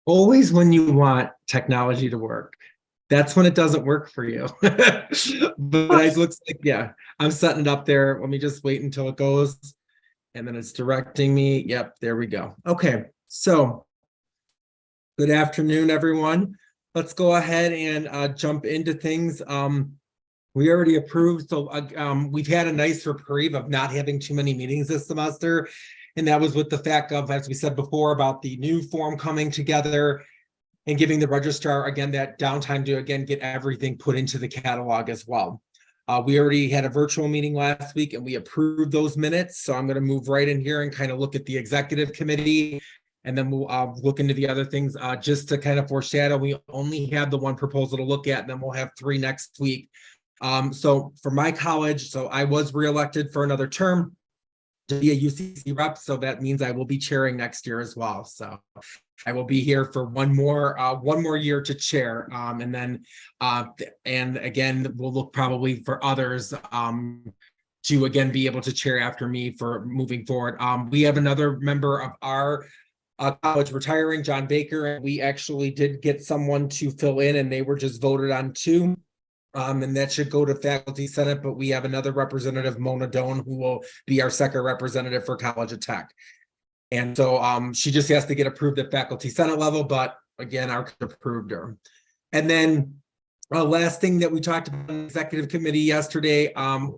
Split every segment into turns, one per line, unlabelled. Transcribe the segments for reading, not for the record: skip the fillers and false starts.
Always when you want technology to work. That's when it doesn't work for you. But it looks like, yeah, I'm setting it up there. Let me just wait until it goes. And then it's directing me. Yep, there we go. Okay, so good afternoon, everyone. Let's go ahead and jump into things. We already approved, so we've had a nice reprieve of not having too many meetings this semester. And that was with the fact of, as we said before, about the new form coming together and giving the registrar, again, that downtime to, again, get everything put into the catalog as well. We already had a virtual meeting last week and we approved those minutes. So I'm going to move right in here and kind of look at the executive committee. And then we'll look into the other things just to kind of foreshadow. We only have the one proposal to look at, and then we'll have 3 next week. So for my college, so I was reelected for another term to be a UCC rep. So that means I will be chairing next year as well. So I will be here for one more year to chair. And then, and again, we'll look probably for others to again be able to chair after me for moving forward. We have another member of our college retiring, John Baker, and we actually did get someone to fill in, and they were just voted on too. And that should go to faculty senate, but we have another representative, Mona Doan, who will be our second representative for College of Tech. And so she just has to get approved at faculty senate level, but again, our approved her. And then last thing that we talked about in the executive committee yesterday,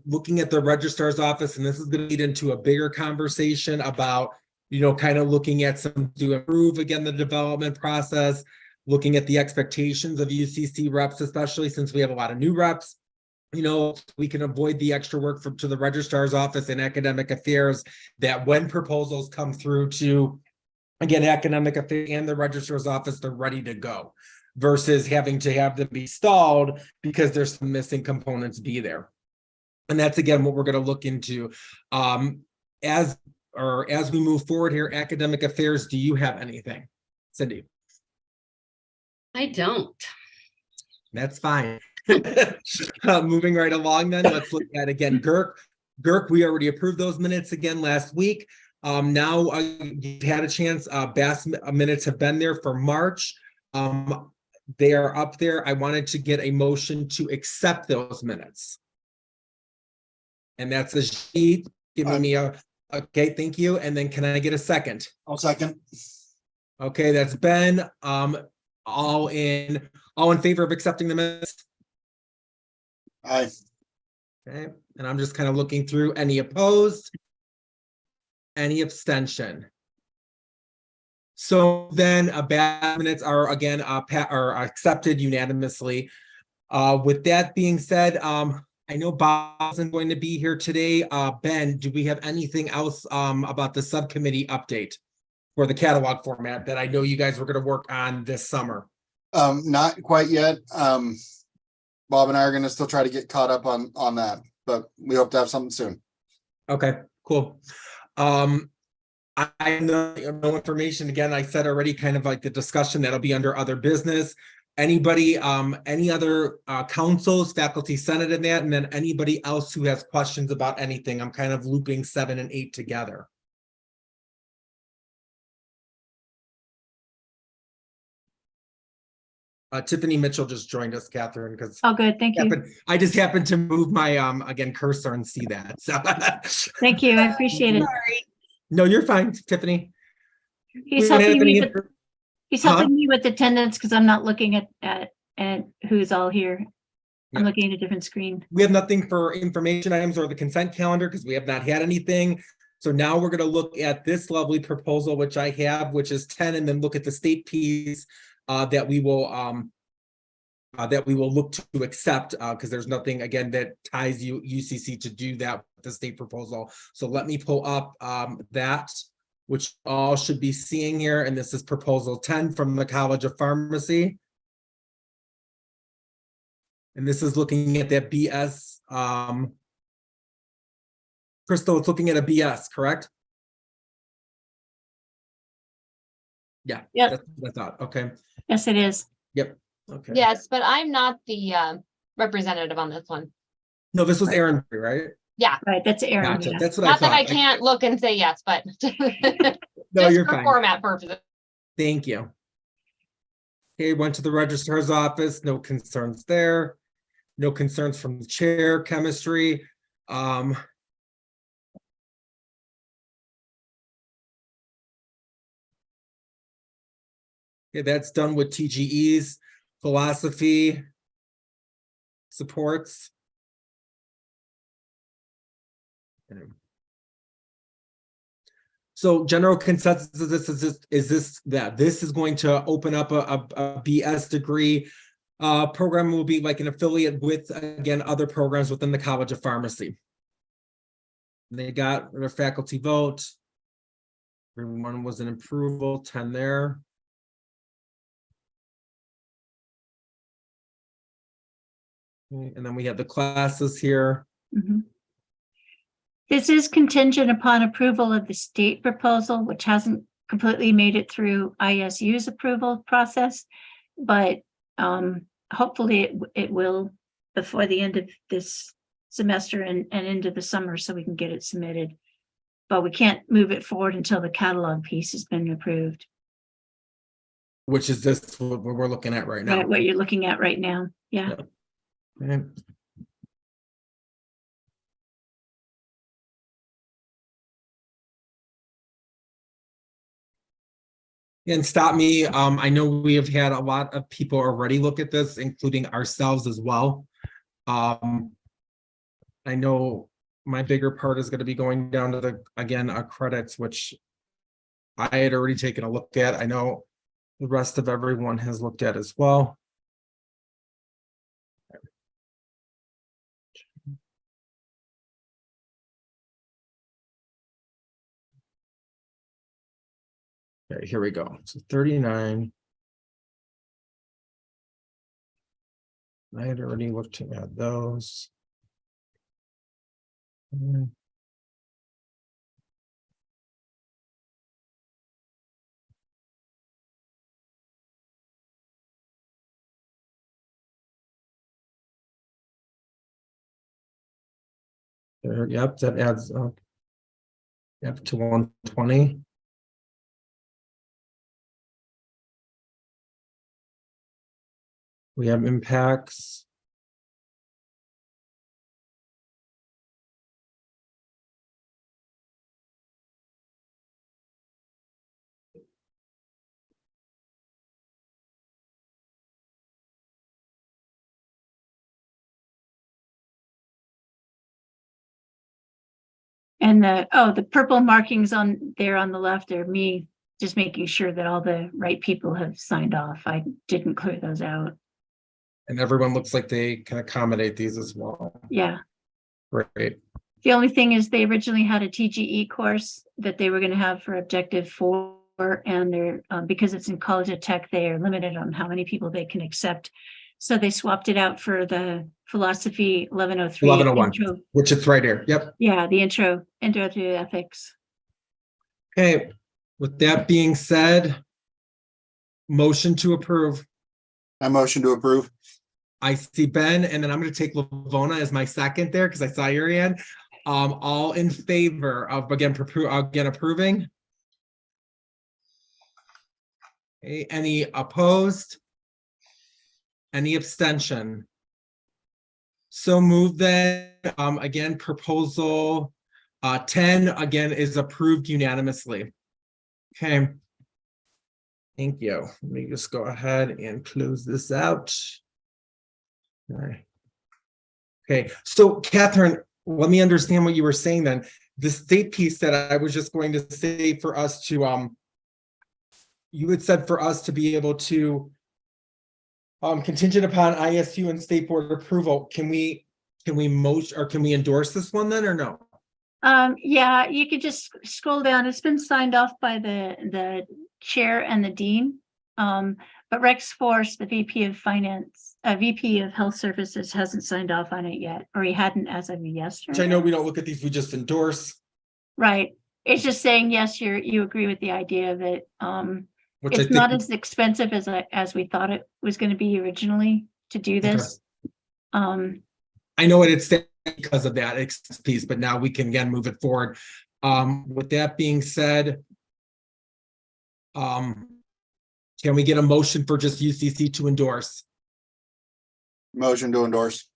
looking at the registrar's office, and this is going to lead into a bigger conversation about, you know, kind of looking at some to improve, again, the development process, looking at the expectations of UCC reps, especially since we have a lot of new reps. You know, we can avoid the extra work to the registrar's office and academic affairs, that when proposals come through to, again, academic affairs and the registrar's office, they're ready to go, versus having to have them be stalled because there's some missing components be there. And that's, again, what we're going to look into as we move forward here. Academic affairs, do you have anything, Cindy?
I don't.
That's fine. Moving right along then, let's look at, again, GERC, we already approved those minutes again last week. Now you've had a chance, BAS minutes have been there for March. They are up there. I wanted to get a motion to accept those minutes. And that's a sheet giving me a, okay, thank you. And then can I get a second?
I'll second.
Okay, that's Ben. All in favor of accepting the minutes?
Aye.
Okay, and I'm just kind of looking through. Any opposed? Any abstention? So then BAS minutes are again are accepted unanimously. With that being said, I know Bob isn't going to be here today. Ben, do we have anything else about the subcommittee update for the catalog format that I know you guys were going to work on this summer?
Not quite yet. Bob and I are going to still try to get caught up on that, but we hope to have something soon.
Okay, cool. I know no information. Again, I said already, kind of like the discussion that'll be under other business. Anybody, any other councils, faculty senate in that, and then anybody else who has questions about anything. I'm kind of looping 7 and 8 together. Tiffany Mitchell just joined us, Catherine, because
oh, good, thank you.
I just happened to move my again cursor and see that. So
thank you, I appreciate it.
Sorry.
No, you're fine, Tiffany.
He's helping me with attendance because I'm not looking at who's all here. I'm looking at a different screen.
We have nothing for information items or the consent calendar because we have not had anything. So now we're going to look at this lovely proposal, which I have, which is 10, and then look at the state piece that we will look to accept because there's nothing, again, that ties UCC to do that with the state proposal. So let me pull up that, which all should be seeing here. And this is proposal 10 from the College of Pharmacy. And this is looking at that BS. Crystal, it's looking at a BS, correct? Yeah,
yep.
That's what I thought. Okay.
Yes, it is.
Yep. Okay.
Yes, but I'm not the representative on this one.
No, this was Aaron, right?
Yeah.
Right, that's Aaron.
Gotcha.
Yeah.
That's what
Not
I thought.
that I can't look and say yes, but
No,
just
you're
for
fine.
format purposes.
Thank you. Okay, went to the registrar's office, no concerns there. No concerns from the chair, chemistry. Okay, that's done with TGEs, philosophy, supports. So general consensus of this is that this is going to open up a BS degree. Program will be like an affiliate with, again, other programs within the College of Pharmacy. They got their faculty vote. Everyone was an approval, 10 there. Okay, and then we have the classes here.
Mhm. This is contingent upon approval of the state proposal, which hasn't completely made it through ISU's approval process. But hopefully it will before the end of this semester and into the summer, so we can get it submitted. But we can't move it forward until the catalog piece has been approved.
Which is this what we're looking at right now.
Right, what you're looking at right now. Yeah.
Okay. And stop me, I know we have had a lot of people already look at this, including ourselves as well. I know my bigger part is going to be going down to the, again, credits, which I had already taken a look at. I know the rest of everyone has looked at as well. Okay, here we go. So 39. I had already looked at those. Yep, that adds up. Yep, to 120. We have impacts.
And the purple markings on there on the left are me just making sure that all the right people have signed off. I didn't clear those out.
And everyone looks like they can accommodate these as well.
Yeah.
Great.
The only thing is they originally had a TGE course that they were going to have for Objective 4, and they're because it's in College of Tech, they are limited on how many people they can accept. So they swapped it out for the philosophy 1103.
1101,
intro.
which it's right here. Yep.
Yeah, the intro to ethics.
Okay, with that being said, motion to approve.
I motion to approve.
I see Ben, and then I'm going to take Lavona as my second there because I saw your hand. All in favor of again approving. Okay, any opposed? Any abstention? So move then. Again, proposal 10 again is approved unanimously. Okay. Thank you. Let me just go ahead and close this out. All right. Okay, so Catherine, let me understand what you were saying then. The state piece that I was just going to say for us to, you had said for us to be able to, contingent upon ISU and state board approval, can we motion or can we endorse this one then or no?
Yeah, you could just scroll down. It's been signed off by the chair and the dean. But Rex Force, the VP of Finance, VP of Health Services, hasn't signed off on it yet, or he hadn't as of yesterday.
Which I know we don't look at these, we just endorse.
Right. It's just saying, yes, you agree with the idea of it.
Which I
It's
think
not as expensive as we thought it was going to be originally to do this.
I know it's because of that expense piece, but now we can again move it forward. With that being said, Can we get a motion for just UCC to endorse?
Motion to endorse.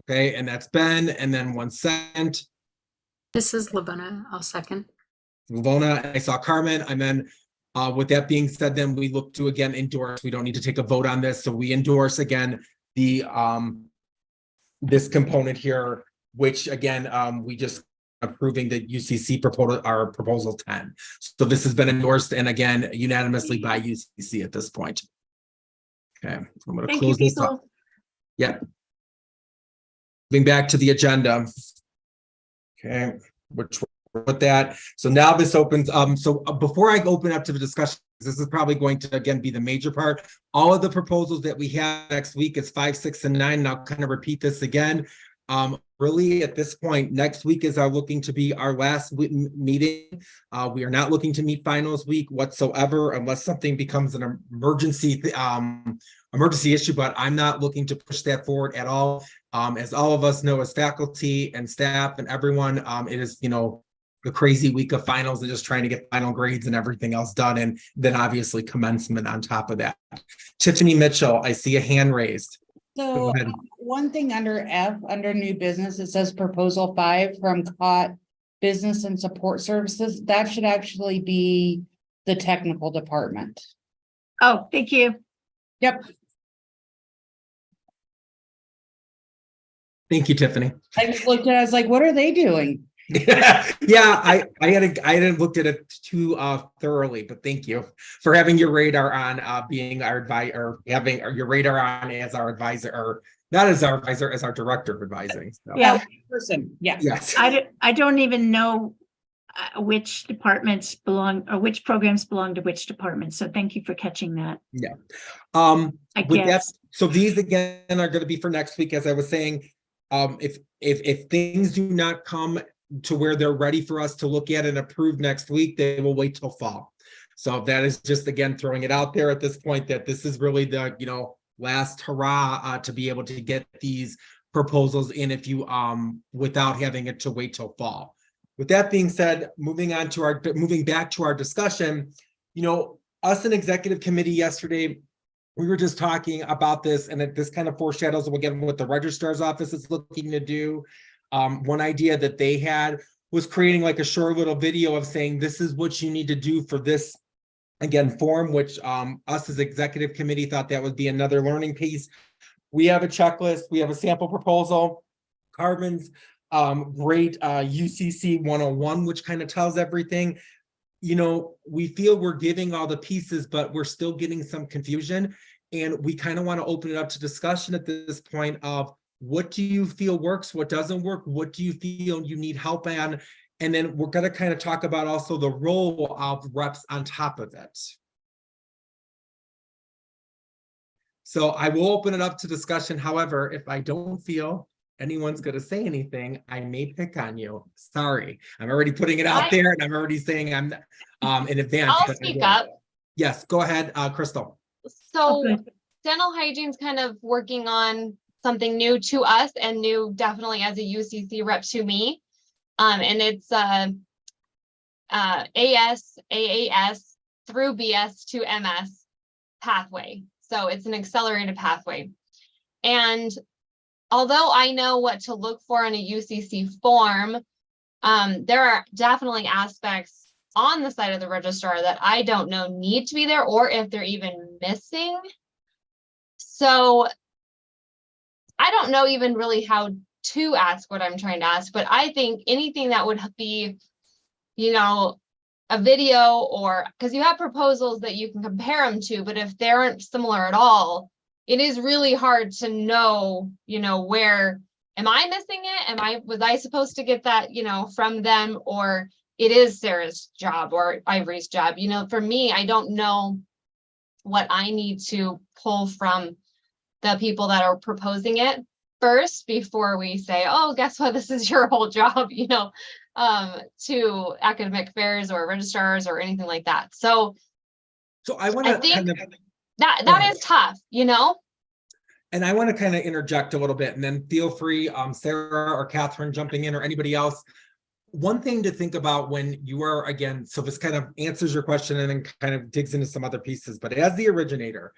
Okay, and that's Ben, and then 1 second.
This is Lavona. I'll second.
Lavona, I saw Carmen, and then with that being said, then we look to again endorse. We don't need to take a vote on this, so we endorse again the this component here, which again we just approving the UCC proposal, our proposal 10. So this has been endorsed and again unanimously by UCC at this point. Okay, I'm going to
Thank you,
close this up.
people.
Yeah. Moving back to the agenda. Okay, which with that. So now this opens, before I open up to the discussion, this is probably going to again be the major part. All of the proposals that we have next week is 5, 6, and 9. And I'll kind of repeat this again. Really at this point, next week is looking to be our last meeting. We are not looking to meet finals week whatsoever unless something becomes an emergency issue, but I'm not looking to push that forward at all. As all of us know as faculty and staff and everyone, it is, you know, a crazy week of finals and just trying to get final grades and everything else done. And then obviously commencement on top of that. Tiffany Mitchell, I see a hand raised.
So
Go ahead.
one thing under F, under new business, it says proposal 5 from COT Business and Support Services. That should actually be the technical department.
Oh, thank you.
Yep.
Thank you, Tiffany.
I just looked at it, I was like, what are they doing?
Yeah, I hadn't looked at it too thoroughly, but thank you for having your radar on being our advisor, or having your radar on as our advisor, or not as our advisor, as our director of advising. So,
Yeah,
Person, yeah.
yes.
I don't even know which departments belong or which programs belong to which department. So thank you for catching that.
I with that,
guess.
so these again are going to be for next week, as I was saying. If things do not come to where they're ready for us to look at and approve next week, they will wait till fall. So that is just again throwing it out there at this point that this is really the, you know, last hurrah to be able to get these proposals in if you without having it to wait till fall. With that being said, moving back to our discussion, you know, us in executive committee yesterday, we were just talking about this, and this kind of foreshadows again what the registrar's office is looking to do. One idea that they had was creating like a short little video of saying, this is what you need to do for this, again, form, which us as executive committee thought that would be another learning piece. We have a checklist, we have a sample proposal, Carmen's great UCC 101, which kind of tells everything. You know, we feel we're giving all the pieces, but we're still getting some confusion. And we kind of want to open it up to discussion at this point of what do you feel works, what doesn't work, what do you feel you need help on? And then we're going to kind of talk about also the role of reps on top of it. So I will open it up to discussion. However, if I don't feel anyone's going to say anything, I may pick on you. Sorry, I'm already putting it out there, and I'm already saying I'm in advance.
I'll speak up.
Yes, go ahead, Crystal.
So
Okay.
dental hygiene's kind of working on something new to us and new definitely as a UCC rep to me. And it's AAS through BS to MS pathway. So it's an accelerated pathway. And although I know what to look for in a UCC form, there are definitely aspects on the side of the registrar that I don't know need to be there or if they're even missing. So I don't know even really how to ask what I'm trying to ask, but I think anything that would be, you know, a video, or because you have proposals that you can compare them to, but if they aren't similar at all, it is really hard to know, you know, where am I missing it? Was I supposed to get that, you know, from them, or it is Sarah's job or Ivory's job? You know, for me, I don't know what I need to pull from the people that are proposing it first before we say, oh, guess what, this is your whole job, you know, to academic affairs or registrars or anything like that. So
I want
I
to
think
kind of,
that is tough, you know?
and I want to kind of interject a little bit, and then feel free, Sarah or Catherine jumping in, or anybody else. one thing to think about when you are, again, so this kind of answers your question and then kind of digs into some other pieces, but as the originator,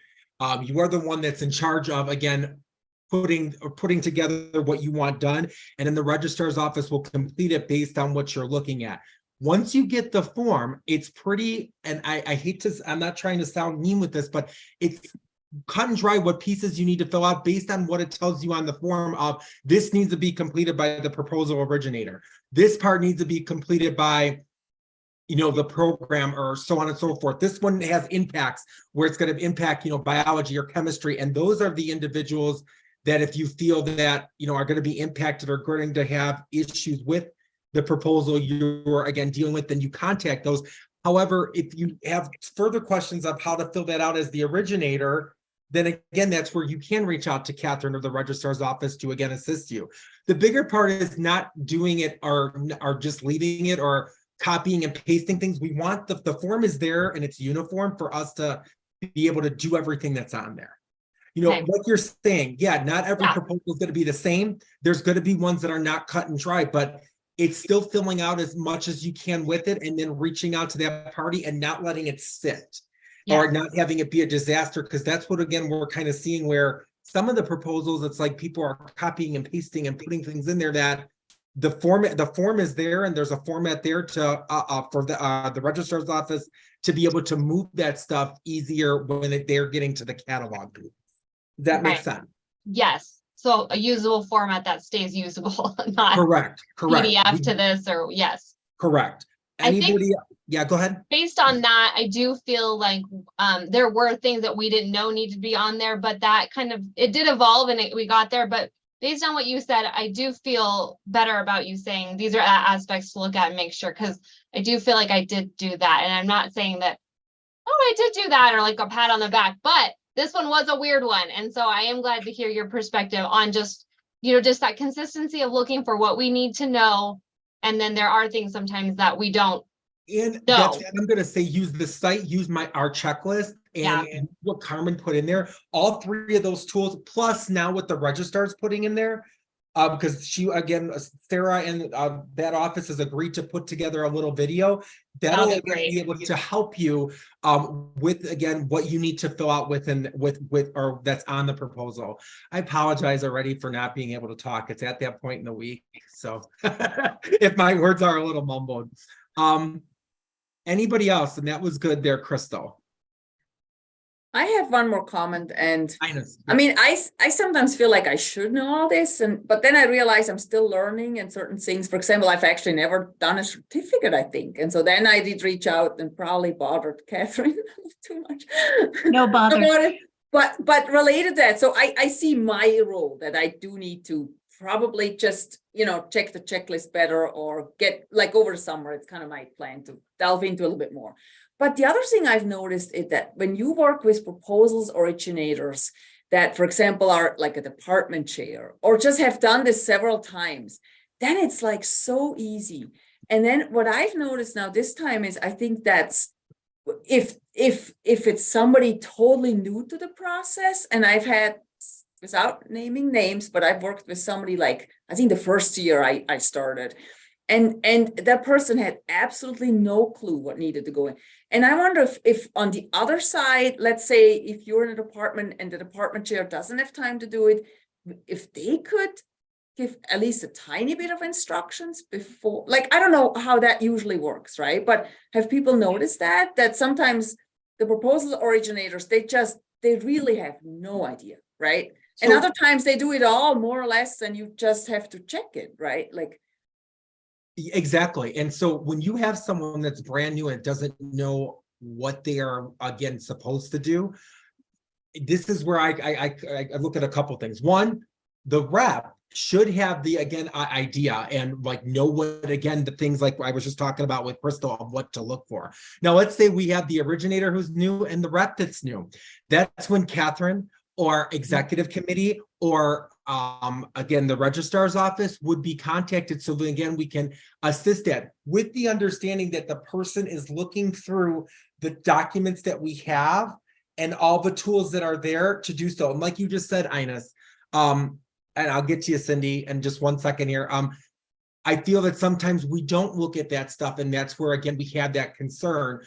you are the one that's in charge of, again, putting together what you want done, and then the registrar's office will complete it based on what you're looking at. Once you get the form, it's pretty, and I hate to, I'm not trying to sound mean with this, but it's cut and dry what pieces you need to fill out based on what it tells you on the form of this needs to be completed by the proposal originator. This part needs to be completed by, you know, the program, or so on and so forth. This one has impacts where it's going to impact, you know, biology or chemistry. And those are the individuals that if you feel that, you know, are going to be impacted or going to have issues with the proposal you're, again, dealing with, then you contact those. However, if you have further questions of how to fill that out as the originator, then again, that's where you can reach out to Catherine or the registrar's office to, again, assist you. The bigger part is not doing it or just leaving it or copying and pasting things. We want the form is there and it's uniform for us to be able to do everything that's on there. You know,
Okay.
what you're saying, yeah, not every
Yeah.
proposal is going to be the same. There's going to be ones that are not cut and dry, but it's still filling out as much as you can with it and then reaching out to that party and not letting it sit or
Yes.
not having it be a disaster. Because that's what, again, we're kind of seeing where some of the proposals, it's like people are copying and pasting and putting things in there that the form is there and there's a format there to for the registrar's office to be able to move that stuff easier when they're getting to the catalog. Does that make
Right.
sense?
Yes. So a usable format that stays usable, not
Correct.
PDF to this, or yes.
Correct.
I think-
Anybody? Yeah, go ahead.
Based on that, I do feel like there were things that we didn't know needed to be on there, but that kind of, it did evolve and we got there. But based on what you said, I do feel better about you saying these are aspects to look at and make sure, because I do feel like I did do that. And I'm not saying that, oh, I did do that, or like a pat on the back, but this one was a weird one. And so I am glad to hear your perspective on just, you know, just that consistency of looking for what we need to know. And then there are things sometimes that we don't.
And
No.
that's what I'm gonna say, use the site, use our checklist
Yeah.
and what Carmen put in there. All three of those tools, plus now what the registrar's putting in there. Because she, again, Sarah and that office has agreed to put together a little video that'll
That'll be
again
great.
be able to help you with, again, what you need to fill out with or that's on the proposal. I apologize already for not being able to talk. It's at that point in the week, so if my words are a little mumbled. Anybody else? And that was good there, Crystal.
I have one more comment, and
Ines.
I mean, I sometimes feel like I should know all this, but then I realize I'm still learning and certain things. For example, I've actually never done a certificate, I think. And so then I did reach out and probably bothered Catherine too much.
No bother.
about it. But related to that, so I see my role that I do need to probably just, you know, check the checklist better, or get, like, over the summer, it's kind of my plan to delve into a little bit more. But the other thing I've noticed is that when you work with proposals originators that, for example, are like a department chair or just have done this several times, then it's like so easy. And then what I've noticed now this time is, I think that's if it's somebody totally new to the process, and I've had, without naming names, but I've worked with somebody like, I think the first year I started, and that person had absolutely no clue what needed to go in. And I wonder if on the other side, let's say if you're in a department and the department chair doesn't have time to do it, if they could give at least a tiny bit of instructions before, like, I don't know how that usually works, right? But have people noticed that sometimes the proposal originators, they really have no idea, right? And
So-
other times they do it all more or less, and you just have to check it, right? Like,
Exactly. And so when you have someone that's brand new and doesn't know what they are, again, supposed to do, this is where I look at a couple things. One, the rep should have the, again, idea and like know what, again, the things like I was just talking about with Crystal of what to look for. Now, let's say we have the originator who's new and the rep that's new. That's when Catherine or executive committee or again, the registrar's office would be contacted. So again, we can assist that with the understanding that the person is looking through the documents that we have and all the tools that are there to do so. And like you just said, Ines, and I'll get to you, Cindy, in just 1 second here. I feel that sometimes we don't look at that stuff, and that's where, again, we have that concern,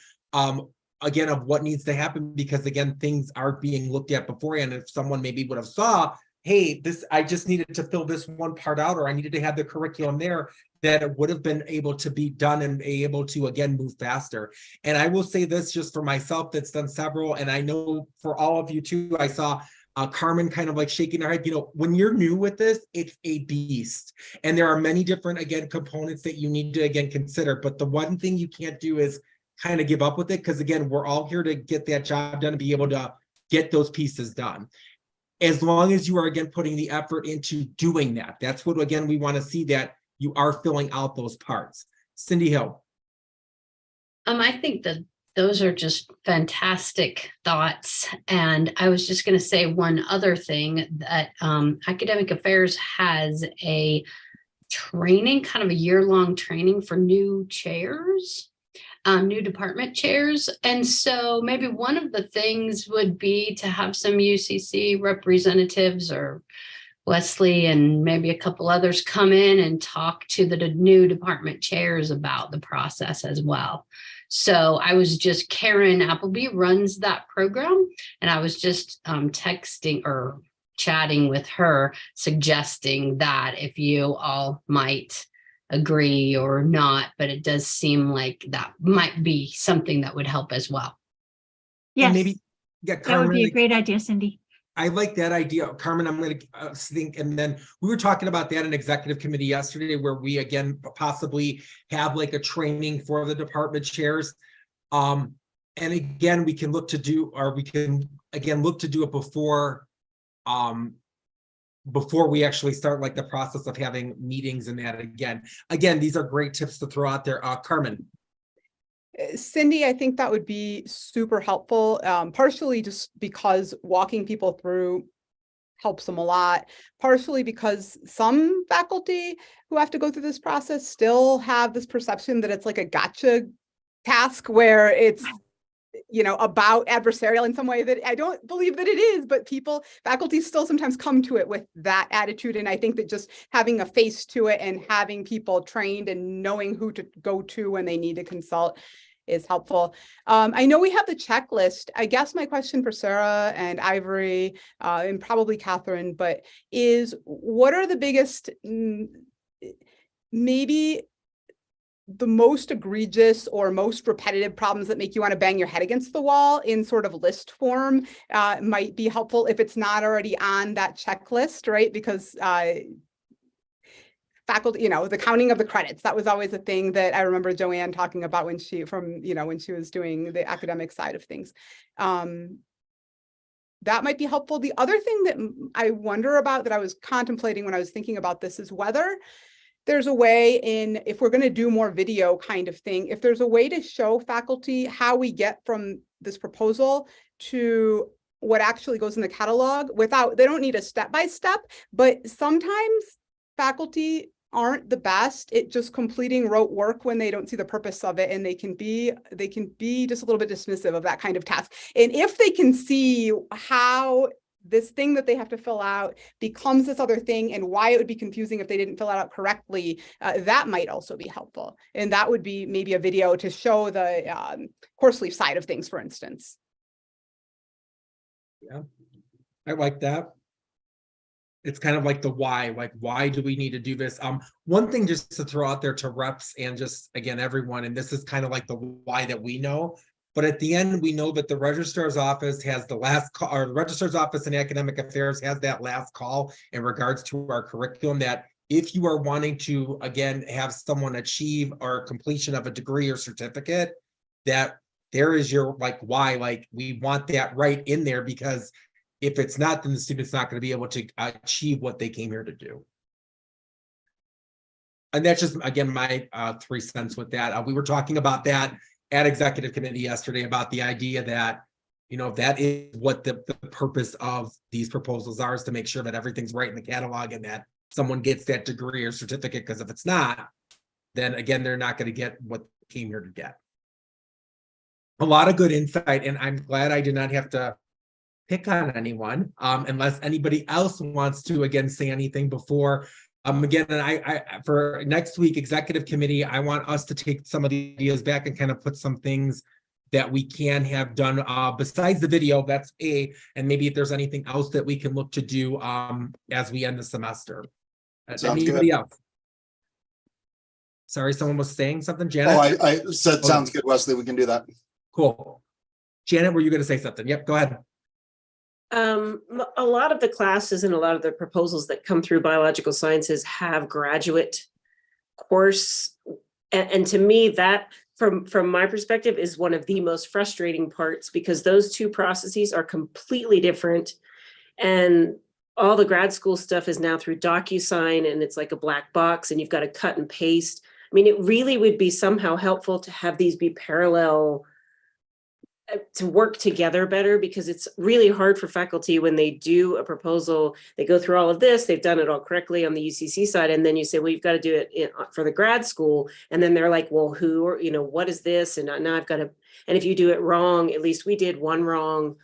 again, of what needs to happen, because again, things are being looked at beforehand. If someone maybe would have saw, hey, this, I just needed to fill this one part out, or I needed to have the curriculum there, that it would have been able to be done and be able to, again, move faster. And I will say this just for myself, that's done several, and I know for all of you too, I saw Carmen kind of like shaking her head. You know, when you're new with this, it's a beast. And there are many different, again, components that you need to, again, consider. But the one thing you can't do is kind of give up with it, because again, we're all here to get that job done and be able to get those pieces done. As long as you are, again, putting the effort into doing that. That's what, again, we want to see, that you are filling out those parts. Cindy Hill.
I think that those are just fantastic thoughts. And I was just going to say one other thing, that Academic Affairs has a training, kind of a year-long training for new chairs, new department chairs. And so maybe one of the things would be to have some UCC representatives, or Wesley and maybe a couple others, come in and talk to the new department chairs about the process as well. So I was just, Karen Appleby runs that program, and I was just texting or chatting with her, suggesting that if you all might agree or not, but it does seem like that might be something that would help as well.
And
Yes,
maybe, yeah,
that would be a
Carmen,
great idea, Cindy.
I like that idea, Carmen. I'm going to think, and then we were talking about that in executive committee yesterday, where we, again, possibly have like a training for the department chairs. And again, we can look to do, or we can, again, look to do it before we actually start like the process of having meetings and that. Again, these are great tips to throw out there. Carmen.
Cindy, I think that would be super helpful, partially just because walking people through helps them a lot, partially because some faculty who have to go through this process still have this perception that it's like a gotcha task, where it's, you know, about adversarial in some way that I don't believe that it is, but faculty still sometimes come to it with that attitude. And I think that just having a face to it and having people trained and knowing who to go to when they need to consult is helpful. I know we have the checklist. I guess my question for Sarah and Ivory, and probably Catherine, but is, what are the biggest, maybe the most egregious or most repetitive problems that make you want to bang your head against the wall in sort of list form? Might be helpful if it's not already on that checklist, right? Because faculty, you know, the counting of the credits, that was always a thing that I remember Joanne talking about when she was doing the academic side of things. That might be helpful. The other thing that I wonder about, that I was contemplating when I was thinking about this, is whether there's a way, if we're going to do more video kind of thing, if there's a way to show faculty how we get from this proposal to what actually goes in the catalog without, they don't need a step-by-step, but sometimes faculty aren't the best at just completing rote work when they don't see the purpose of it, and they can be just a little bit dismissive of that kind of task. And if they can see how this thing that they have to fill out becomes this other thing, and why it would be confusing if they didn't fill it out correctly, that might also be helpful. And that would be maybe a video to show the course leaf side of things, for instance.
Yeah, I like that. It's kind of like the why, like, why do we need to do this? One thing just to throw out there to reps and just, again, everyone, and this is kind of like the why that we know, but at the end, we know that the registrar's office has the last call, or the registrar's office in academic affairs has that last call in regards to our curriculum, that if you are wanting to, again, have someone achieve or completion of a degree or certificate, that there is your like why, like we want that right in there, because if it's not, then the student's not going to be able to achieve what they came here to do. And that's just, again, my 3 cents with that. We were talking about that at executive committee yesterday, about the idea that, you know, that is what the purpose of these proposals are, is to make sure that everything's right in the catalog and that someone gets that degree or certificate, because if it's not, then again, they're not going to get what they came here to get. A lot of good insight, and I'm glad I did not have to pick on anyone, unless anybody else wants to, again, say anything before Again, and I for next week, executive committee, I want us to take some of the ideas back and kind of put some things that we can have done besides the video. That's A, and maybe if there's anything else that we can look to do as we end the semester.
Sounds
Anybody
good.
else? Sorry, someone was saying something,
Oh,
Janet?
I said, sounds good, Wesley. We can do that.
Cool. Janet, were you going to say something? Yep, go ahead.
A lot of the classes and a lot of the proposals that come through biological sciences have graduate course. And to me, that from my perspective is one of the most frustrating parts, because those two processes are completely different. And all the grad school stuff is now through DocuSign, and it's like a black box and you've got to cut and paste. I mean, it really would be somehow helpful to have these be parallel, to work together better, because it's really hard for faculty when they do a proposal, they go through all of this, they've done it all correctly on the UCC side, and then you say, well, you've got to do it for the grad school, and then they're like, well, who, or, what is this? And now I've got to, and if you do it wrong, at least we did one wrong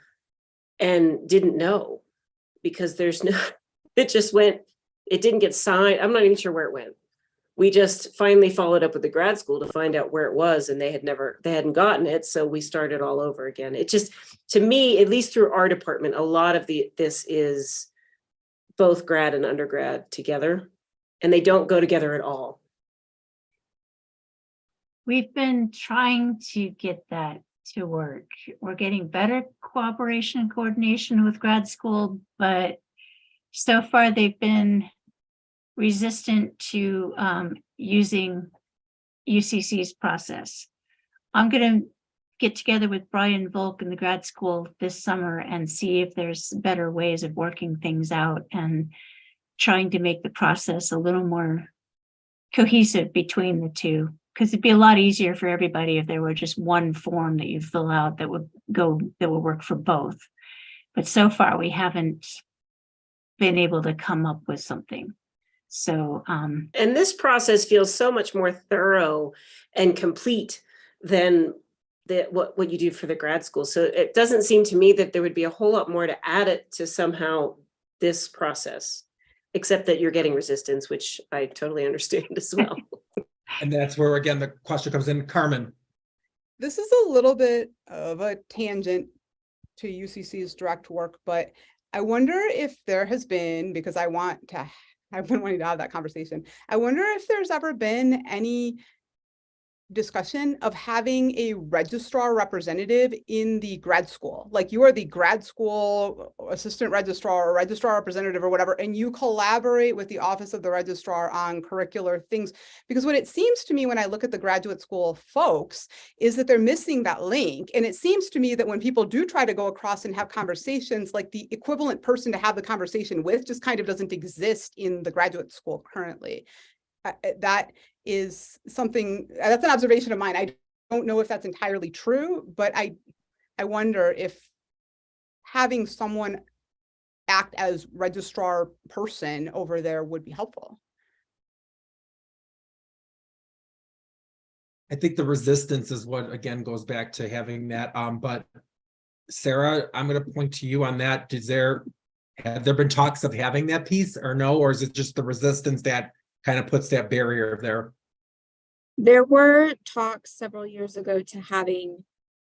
and didn't know, because there's no, it just went, it didn't get signed. I'm not even sure where it went. We just finally followed up with the grad school to find out where it was, and they hadn't gotten it. So we started all over again. It just, to me, at least through our department, a lot of this is both grad and undergrad together, and they don't go together at all.
We've been trying to get that to work. We're getting better cooperation and coordination with grad school, but so far they've been resistant to using UCC's process. I'm going to get together with Brian Volk in the grad school this summer and see if there's better ways of working things out and trying to make the process a little more cohesive between the two. Because it'd be a lot easier for everybody if there were just one form that you fill out that would work for both. But so far we haven't been able to come up with something. So,
and this process feels so much more thorough and complete than what you do for the grad school. So it doesn't seem to me that there would be a whole lot more to add it to somehow this process, except that you're getting resistance, which I totally understand as well.
And that's where, again, the question comes in. Carmen.
This is a little bit of a tangent to UCC's direct work, but I wonder if there has been, because I've been wanting to have that conversation. I wonder if there's ever been any discussion of having a registrar representative in the grad school. Like you are the grad school assistant registrar or registrar representative or whatever, and you collaborate with the office of the registrar on curricular things. Because what it seems to me when I look at the graduate school folks is that they're missing that link. And it seems to me that when people do try to go across and have conversations, like the equivalent person to have the conversation with just kind of doesn't exist in the graduate school currently. That is something, that's an observation of mine. I don't know if that's entirely true, but I wonder if having someone act as registrar person over there would be helpful.
I think the resistance is what, again, goes back to having that. But Sarah, I'm going to point to you on that. Have there been talks of having that piece or no? Or is it just the resistance that kind of puts that barrier there?
There were talks several years ago to having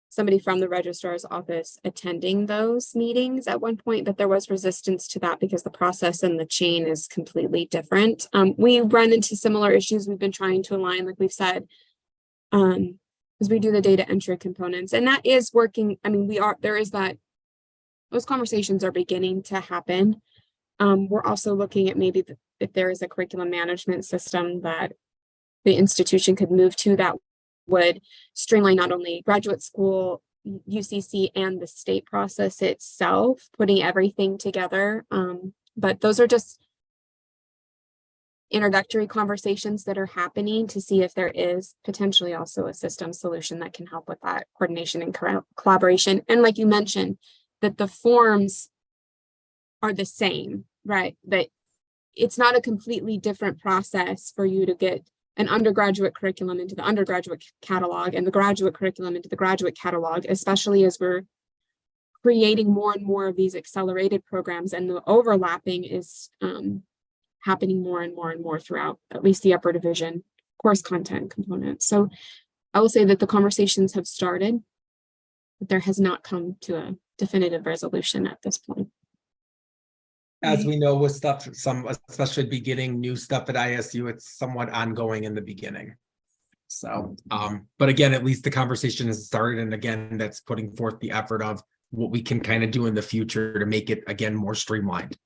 somebody from the registrar's office attending those meetings at one point, but there was resistance to that because the process and the chain is completely different. We run into similar issues. We've been trying to align, like we've said, because we do the data entry components, and that is working. I mean, those conversations are beginning to happen. We're also looking at maybe if there is a curriculum management system that the institution could move to that would streamline not only graduate school, UCC, and the state process itself, putting everything together. But those are just introductory conversations that are happening to see if there is potentially also a system solution that can help with that coordination and collaboration. And like you mentioned, that the forms are the same, right? That it's not a completely different process for you to get an undergraduate curriculum into the undergraduate catalog and the graduate curriculum into the graduate catalog, especially as we're creating more and more of these accelerated programs, and the overlapping is happening more and more and more throughout at least the upper division course content component. So I will say that the conversations have started, but there has not come to a definitive resolution at this point.
As we know with stuff, especially beginning new stuff at ISU, it's somewhat ongoing in the beginning. So, but again, at least the conversation has started. And again, that's putting forth the effort of what we can kind of do in the future to make it, again, more streamlined.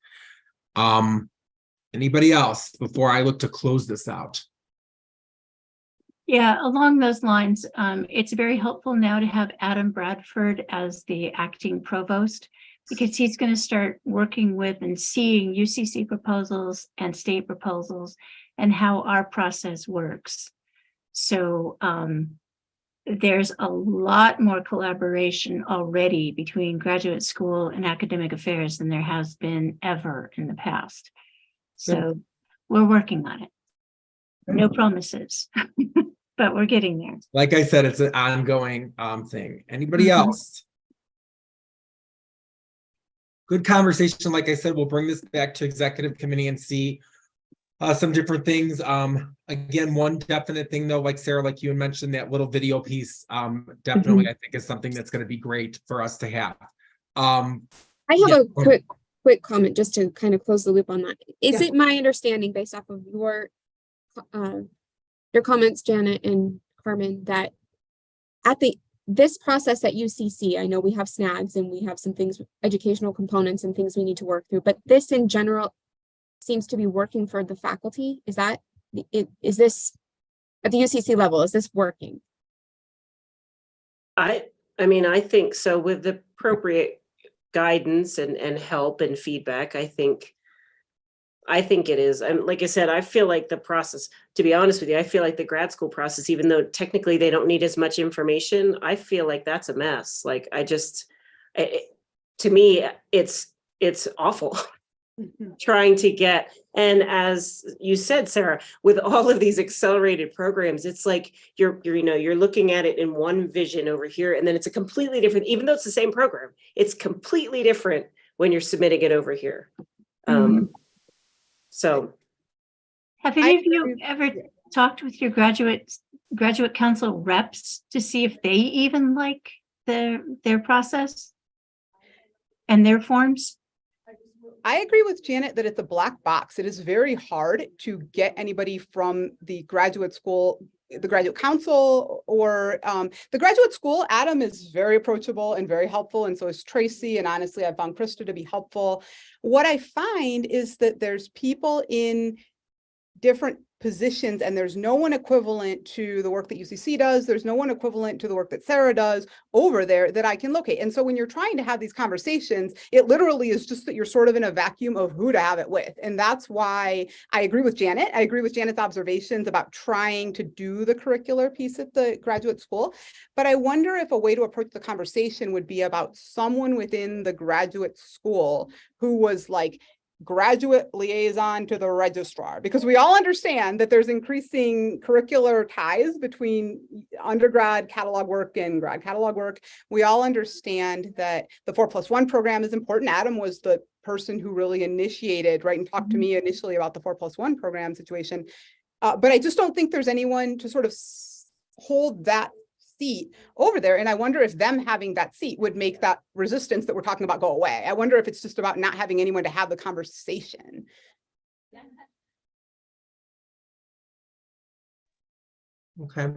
Anybody else before I look to close this out?
Yeah, along those lines, it's very helpful now to have Adam Bradford as the acting provost, because he's going to start working with and seeing UCC proposals and state proposals and how our process works. So there's a lot more collaboration already between graduate school and academic affairs than there has been ever in the past. So we're working on it. No promises, but we're getting there.
Like I said, it's an ongoing thing. Anybody else? Good conversation. Like I said, we'll bring this back to executive committee and see some different things. Again, one definite thing though, like Sarah, like you had mentioned, that little video piece, definitely I think is something that's going to be great for us to have.
I have a quick comment just to kind of close the loop on that. Is it my understanding based off of your comments, Janet and Carmen, that at this process at UCC, I know we have snags and we have some things, educational components and things we need to work through, but this in general seems to be working for the faculty. Is that is this at the UCC level? Is this working?
I mean, I think so. With the appropriate guidance and help and feedback, I think it is. And like I said, I feel like the process, to be honest with you, I feel like the grad school process, even though technically they don't need as much information, I feel like that's a mess. Like to me, it's awful. Trying to get, and as you said, Sarah, with all of these accelerated programs, it's like you're looking at it in one vision over here, and then it's a completely different, even though it's the same program, it's completely different when you're submitting it over here. So
have any of you ever talked with your graduate council reps to see if they even like their process and their forms?
I agree with Janet that it's a black box. It is very hard to get anybody from the graduate school, the graduate council, or the graduate school. Adam is very approachable and very helpful, and so is Tracy, and honestly, I found Krista to be helpful. What I find is that there's people in different positions and there's no one equivalent to the work that UCC does. There's no one equivalent to the work that Sarah does over there that I can locate. And so when you're trying to have these conversations, it literally is just that you're sort of in a vacuum of who to have it with. And that's why I agree with Janet. I agree with Janet's observations about trying to do the curricular piece at the graduate school. But I wonder if a way to approach the conversation would be about someone within the graduate school who was like graduate liaison to the registrar, because we all understand that there's increasing curricular ties between undergrad catalog work and grad catalog work. We all understand that the 4+1 program is important. Adam was the person who really initiated, right, and talked to me initially about the 4+1 program situation. But I just don't think there's anyone to sort of hold that seat over there. And I wonder if them having that seat would make that resistance that we're talking about go away. I wonder if it's just about not having anyone to have the conversation.
Okay.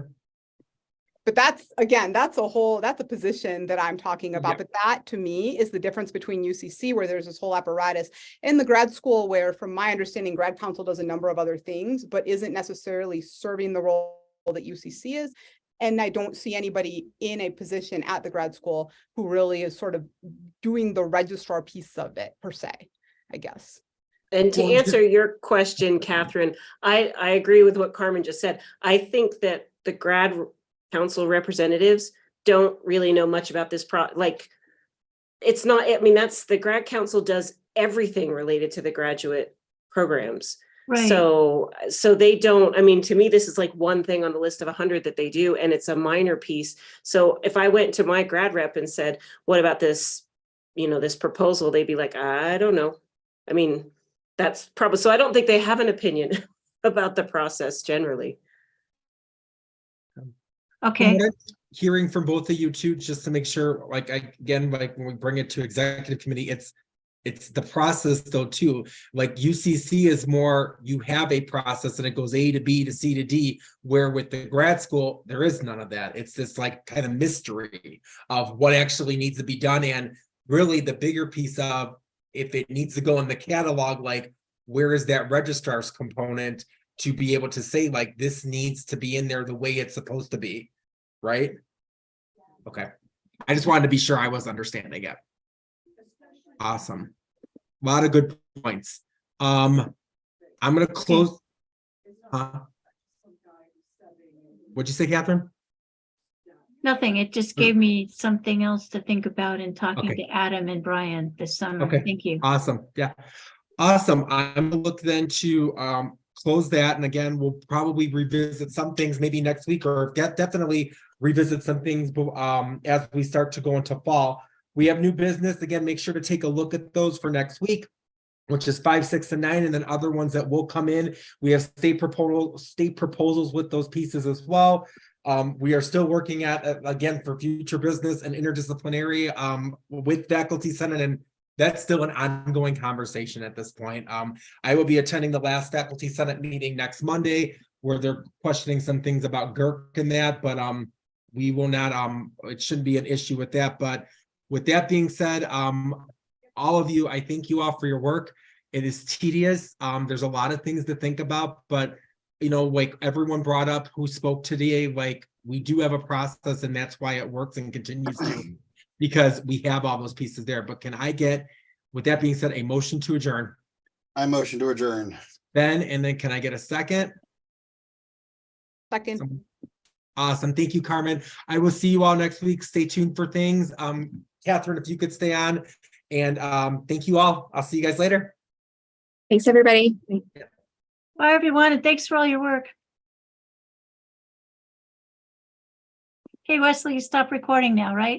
But that's, again, that's a position that I'm talking about. But that to me is the difference between UCC, where there's this whole apparatus, and the grad school, where from my understanding, grad council does a number of other things, but isn't necessarily serving the role that UCC is. And I don't see anybody in a position at the grad school who really is sort of doing the registrar piece of it per se, I guess.
And to answer your question, Catherine, I agree with what Carmen just said. I think that the grad council representatives don't really know much about this it's not, I mean, that's the grad council does everything related to the graduate programs. Right. So they don't, I mean, to me, this is like one thing on the list of 100 that they do, and it's a minor piece. So if I went to my grad rep and said, what about this, this proposal? They'd be like, I don't know. I mean, that's probably, so I don't think they have an opinion about the process generally.
Okay,
What I'm hearing from both of you too, just to make sure, like, again, like when we bring it to executive committee, it's the process though too. Like UCC is more, you have a process and it goes A to B to C to D, where with the grad school, there is none of that. It's this like kind of mystery of what actually needs to be done. And really the bigger piece of, if it needs to go in the catalog, like where is that registrar's component to be able to say like, this needs to be in there the way it's supposed to be, right? Okay, I just wanted to be sure I was understanding it. Awesome. A lot of good points. I'm gonna close. What'd you say, Catherine?
nothing. It just gave me something else to think about in talking
Okay.
to Adam and Brian this summer.
Okay.
Thank you.
Awesome. Yeah. Awesome. I'm gonna look then to close that. And again, we'll probably revisit some things maybe next week, or definitely revisit some things as we start to go into fall. We have new business. Again, make sure to take a look at those for next week, which is 5, 6, and 9, and then other ones that will come in. We have state proposals with those pieces as well. We are still working at, again, for future business and interdisciplinary with Faculty Senate, and that's still an ongoing conversation at this point. I will be attending the last Faculty Senate meeting next Monday, where they're questioning some things about GERC and that, but we will not, it shouldn't be an issue with that. But with that being said, all of you, I thank you all for your work. It is tedious. There's a lot of things to think about, but you know, like everyone brought up who spoke today, like we do have a process, and that's why it works and continues to, because we have all those pieces there. But can I get, with that being said, a motion to adjourn?
I motion to adjourn.
Ben, and then can I get a second?
Second.
Awesome. Thank you, Carmen. I will see you all next week. Stay tuned for things. Catherine, if you could stay on, and thank you all. I'll see you guys later.
Thanks, everybody.
Bye, everyone, and thanks for all your work. Okay, Wesley, you stop recording now, right?